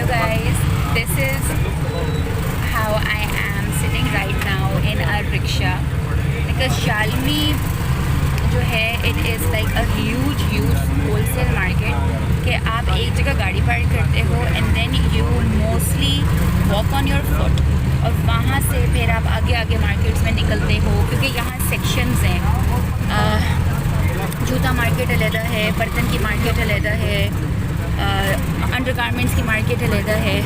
guys, this is how I am sitting right now in a rickshaw because Shalmi जो है it is like a huge wholesale market कि आप एक जगह गाड़ी पार्क करते हो and then you mostly walk on your foot और वहाँ से फिर आप आगे मार्केट्स में निकलते हो क्योंकि यहाँ सेक्शंस हैं। जूता मार्केट अलग है, बर्तन की मार्केट अलग है, अंडरगारमेंट्स की मार्केट अलग है।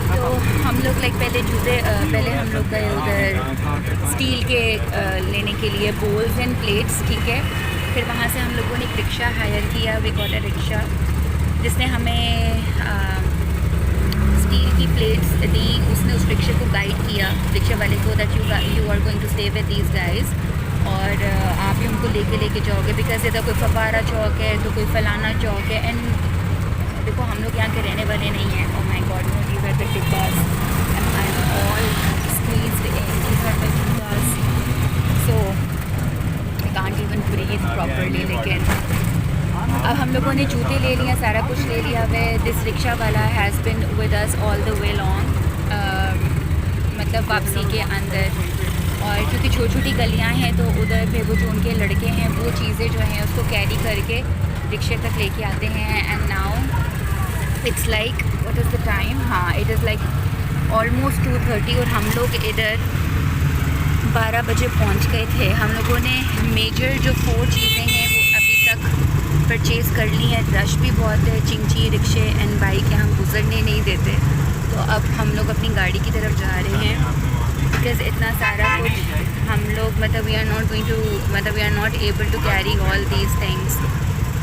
तो हम लोग पहले हम लोग गए उधर स्टील के लेने के लिए बोल्स एंड प्लेट्स, ठीक है। फिर वहाँ से हम लोगों ने एक रिक्शा हायर किया, वी गॉट अ रिक्शा जिसने हमें स्टील की प्लेट्स दी। उसने उस रिक्शे को गाइड किया, रिक्शा वाले को, that you are going to stay with these guys और आप ही उनको लेके जाओगे बिकॉज इधर कोई फवारा चौक है तो कोई फलाना चौक है। एंड देखो हम लोग यहाँ के रहने वाले नहीं हैं। Oh my god, no, these are the डिब्बास and I am all squeezed in, these are the डिब्बास, so I can't even breathe properly. लेकिन अब हम लोगों ने जूते ले लिया, सारा कुछ ले लिया है। दिस रिक्शा वाला has been with us all the way long, मतलब वापसी के अंदर। और क्योंकि छोटी गलियाँ हैं तो उधर पे वो जो उनके लड़के हैं वो चीज़ें जो हैं उसको कैरी करके रिक्शे तक लेके आते हैं। And now it's like what is the time, हाँ इट इज़ लाइक ऑलमोस्ट 2:30 और हम लोग इधर 12 बजे पहुंच गए थे। हम लोगों ने मेजर जो 4 चीज़ें हैं वो अभी तक परचेज़ कर ली हैं। रश भी बहुत है, चिंची रिक्शे एंड बाइक यहाँ गुजरने नहीं देते। तो अब हम लोग अपनी गाड़ी की तरफ जा रहे हैं बिकॉज इतना सारा कुछ हम लोग we are not able to carry all these things.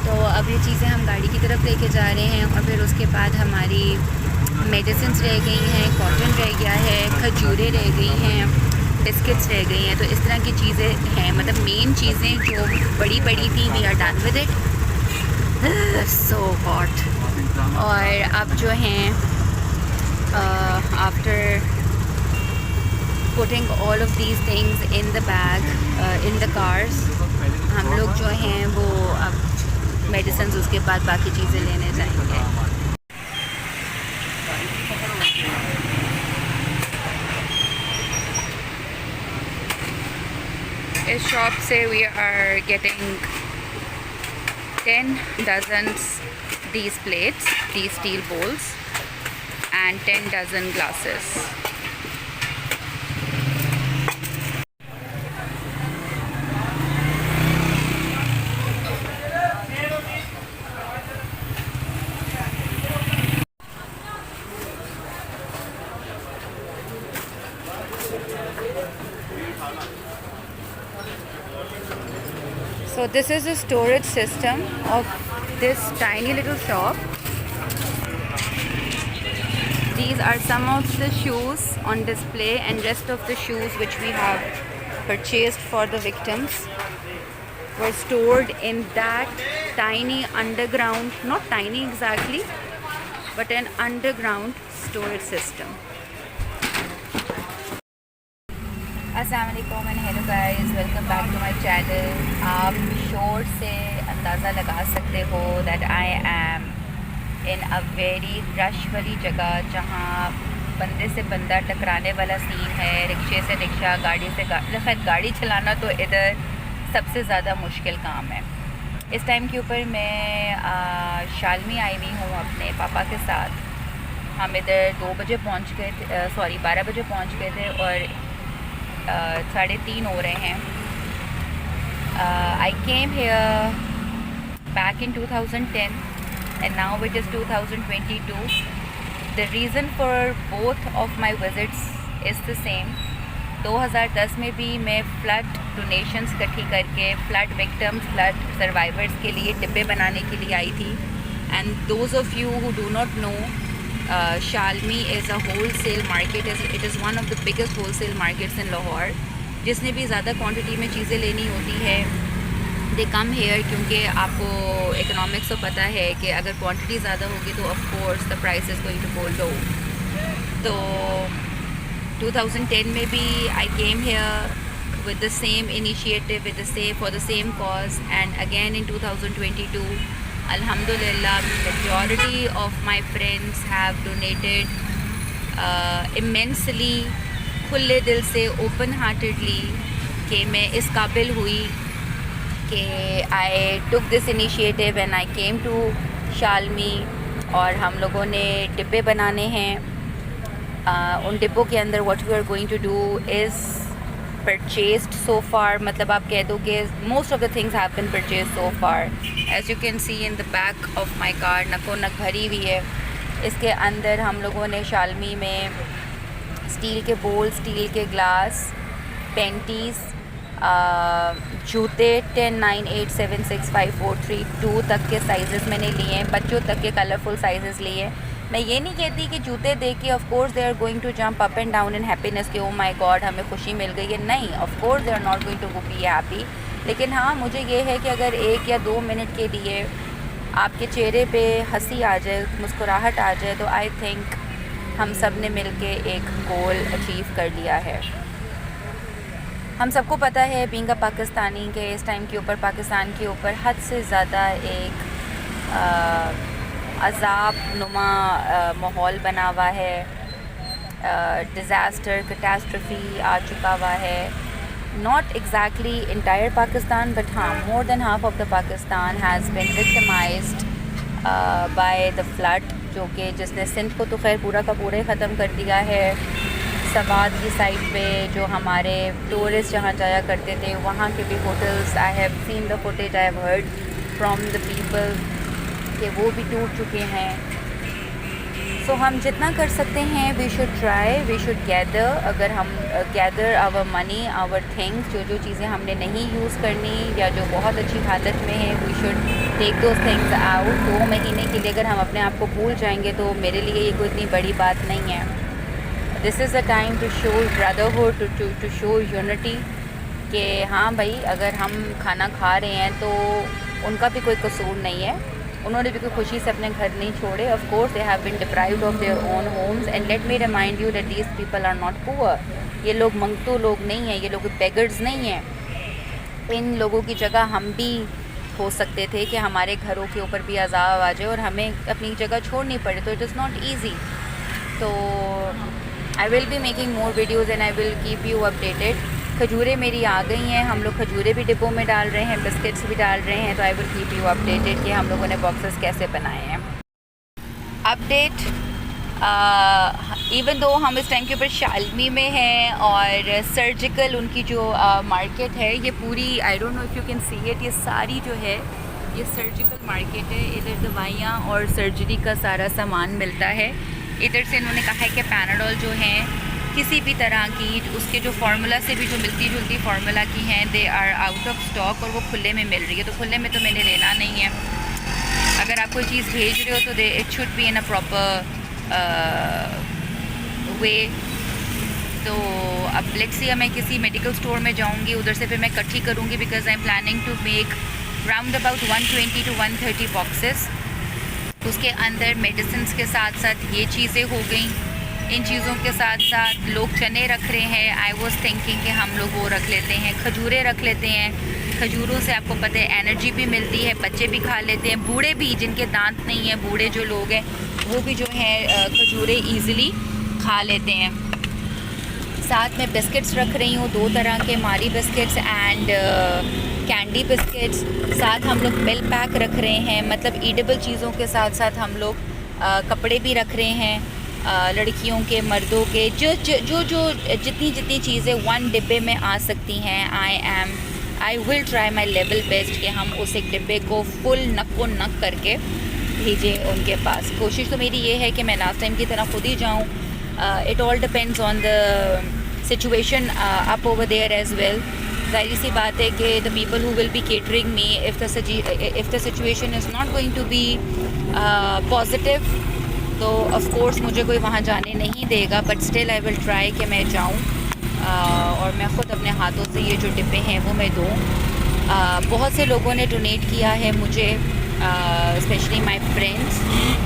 तो अब ये चीज़ें हम गाड़ी की तरफ लेके जा रहे हैं और फिर उसके बाद हमारी मेडिसिन्स रह गई हैं, कॉटन रह गया है, खजूरें रह गई हैं, बिस्किट्स रह गई हैं। तो इस तरह की चीज़ें हैं, मतलब मेन चीज़ें जो बड़ी थी we are done with it. So hot. और अब जो हैं after putting all of these things in the bag in the cars, हम लोग जो हैं वो अब मेडिसिन उसके बाद बाकी चीज़ें लेने जाएंगे। इस शॉप से we are getting 10 dozens these plates, these steel bowls and 10 dozen glasses. So this is the storage system of this tiny little shop. These are some of the shoes on display and rest of the shoes which we have purchased for the victims were stored in that tiny underground, not tiny exactly, but an underground storage system. अस्सलामुअलैकुम and hello guys, welcome back to my channel. आप शोर से अंदाज़ा लगा सकते हो that I am in a very rush वाली जगह जहाँ बंदे से बंदा टकराने वाला सीन है, रिक्शे से रिक्शा, गाड़ी से खैर गाड़ी चलाना तो इधर सबसे ज़्यादा मुश्किल काम है। इस टाइम के ऊपर मैं शालमी आई हुई हूँ अपने पापा के साथ। हम इधर 2 बजे पहुँच गए थे, 12 बजे पहुँच गए थे और 3:30 हो रहे हैं। I came here back in 2010 and now it is 2022. The reason for both of my visits is the same. 2010 में भी मैं फ्लड डोनेशंस इकट्ठी करके फ्लड विक्टिम्स, फ्लड सर्वाइवर्स के लिए डिब्बे बनाने के लिए आई थी। And those of you who do not know, Shalmi is a wholesale market, it is one of the biggest wholesale markets in Lahore. जिसने भी ज़्यादा क्वांटिटी में चीज़ें लेनी होती है दे कम हेयर, क्योंकि आपको इकोनॉमिक्स तो पता है कि अगर क्वांटिटी ज़्यादा होगी तो of course the price is going to go low. तो 2010 में भी I came here with the same initiative, for the same cause, and again in 2022 अल्हम्दुलिल्लाह majority of my friends have donated immensely, खुले दिल से, ओपन हार्टेडली, कि मैं इस काबिल हुई कि I took this initiative and I came to Shalmi. और हम लोगों ने डिब्बे बनाने हैं। उन डिब्बों के अंदर what we are going to do is purchased so far, मतलब आप कह दो कि most of the things have been purchase so far. As you can see in the back of my car नको नक भरी हुई है। इसके अंदर हम लोगों ने शालमी में स्टील के बोल, स्टील के ग्लास, पेंटीज़, जूते 10, 9, 8, 7, 6, 5, 4, 3, 2 तक के साइज़ मैंने लिए हैं। बच्चों तक के कलरफुल साइज़ लिए हैं। मैं ये नहीं कहती कि जूते देख के of course they are going to jump up and down in happiness कि ओ माय गॉड हमें खुशी मिल गई है, नहीं, of course they are not going to be happy. लेकिन हाँ, मुझे ये है कि अगर 1 या 2 मिनट के लिए आपके चेहरे पे हंसी आ जाए, मुस्कुराहट आ जाए, तो आई थिंक हम सब ने मिल के एक गोल अचीव कर लिया है। हम सबको पता है बीइंग अ पाकिस्तानी के इस टाइम के ऊपर पाकिस्तान के ऊपर हद से ज़्यादा एक अज़ाब नुमा माहौल बना हुआ है। डिज़ास्टर, कैटास्ट्रफी आ चुका हुआ है। Not exactly entire Pakistan, but हाँ, more than half of the Pakistan has been victimised by the flood, जो कि जिसने सिंध को तो खैर पूरा का पूरा ही ख़त्म कर दिया है। सवात की साइड पे जो हमारे टूरिस्ट जहाँ जाया करते थे, वहाँ के भी hotels, I have seen the footage, I have heard from the people कि वो भी टूट चुके हैं। सो हम जितना कर सकते हैं we should try, we should gather. अगर हम gather our money, our things, जो चीज़ें हमने नहीं यूज़ करनी या जो बहुत अच्छी हालत में है, we should take those things out. 2 महीने के लिए अगर हम अपने आप को भूल जाएंगे तो मेरे लिए ये कोई इतनी बड़ी बात नहीं है। This is the time to show brotherhood, to show unity कि हाँ भाई, अगर हम खाना खा रहे हैं तो उनका भी कोई कसूर नहीं है, उन्होंने भी कोई खुशी से अपने घर नहीं छोड़े। Of course they have been deprived of their own homes and let me remind you that these people are not poor. ये लोग मंगतू लोग नहीं हैं, ये लोग बेगर्स नहीं हैं। इन लोगों की जगह हम भी हो सकते थे कि हमारे घरों के ऊपर भी अज़ाब आ जाए और हमें अपनी जगह छोड़नी पड़े, तो इट इज़ नॉट ईजी। तो I will be making more videos and I will keep you updated. खजूरें मेरी आ गई हैं, हम लोग खजूरें भी डिब्बों में डाल रहे हैं, बिस्किट्स भी डाल रहे हैं, तो I will keep you updated कि हम लोगों ने बॉक्सेस कैसे बनाए हैं। अपडेट, इवन दो हम इस टाइम के ऊपर शालमी में हैं और सर्जिकल उनकी जो मार्केट है, ये पूरी, I don't know if you can see it, ये सारी जो है ये सर्जिकल मार्केट है। इधर दवाइयाँ और सर्जरी का सारा सामान मिलता है। इधर से इन्होंने कहा है कि पैनाडोल जो हैं किसी भी तरह की, उसके जो फार्मूला से भी जो मिलती जुलती फार्मूला की हैं, they are out of stock और वो खुले में मिल रही है। तो खुले में तो मैंने लेना नहीं है। अगर आप कोई चीज़ भेज रहे हो तो it should be in a proper way. तो अब लेट्स सी, मैं किसी मेडिकल स्टोर में जाऊंगी, उधर से फिर मैं इकट्ठी करूंगी, because I am planning to make round about 120 to 130 boxes. उसके अंदर मेडिसिन के साथ साथ ये चीज़ें हो गई। इन चीज़ों के साथ साथ लोग चने रख रहे हैं। आई वॉज थिंकिंग कि हम लोग वो रख लेते हैं, खजूरें रख लेते हैं। खजूरों से आपको पता है एनर्जी भी मिलती है, बच्चे भी खा लेते हैं, बूढ़े भी, जिनके दांत नहीं हैं, बूढ़े जो लोग हैं वो भी जो है खजूरें ईज़िली खा लेते हैं। साथ में बिस्किट्स रख रही हूँ, 2 तरह के, मारी बिस्किट्स एंड कैंडी बिस्किट्स। साथ हम लोग मिल्क पैक रख रहे हैं, मतलब ईडेबल चीज़ों के साथ साथ हम लोग कपड़े भी रख रहे हैं, लड़कियों के, मर्दों के, जो जितनी चीज़ें 1 डिब्बे में आ सकती हैं। आई will try my level best कि हम उस एक डिब्बे को फुल नक्को नक करके भेजें उनके पास। कोशिश तो मेरी ये है कि मैं लास्ट टाइम की तरह खुद ही जाऊँ। It all depends on the situation up over there as well. जाहिर सी बात है कि the people who will be catering me, if the situation is not going to be positive, तो ऑफ कोर्स मुझे कोई वहाँ जाने नहीं देगा, but still I will try कि मैं जाऊँ और मैं ख़ुद अपने हाथों से ये जो डिब्बे हैं वो मैं दूँ। बहुत से लोगों ने डोनेट किया है मुझे, स्पेशली माई फ्रेंड्स।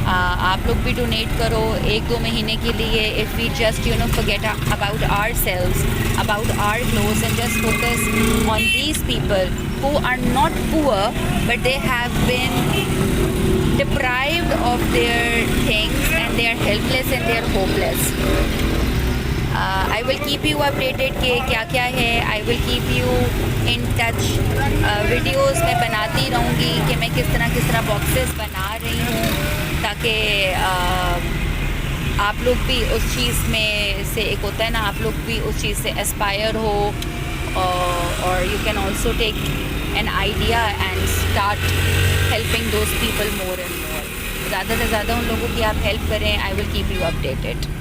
आप लोग भी डोनेट करो 1-2 महीने के लिए। If we just forget about ourselves, about our clothes and just focus on these people who are not poor but they have been deprived of their things and they are helpless and they are hopeless. I will keep you updated कि क्या क्या है. I will keep you in touch. Videos मैं बनाती रहूँगी कि मैं किस तरह बॉक्सेस बना रही हूँ ताकि आप लोग भी उस चीज़ में से एक होता है ना, आप लोग भी उस चीज़ से एस्पायर हो और you can also take an idea and start helping those people more and more. ज़्यादा से ज़्यादा उन लोगों की आप हेल्प करें. I will keep you updated.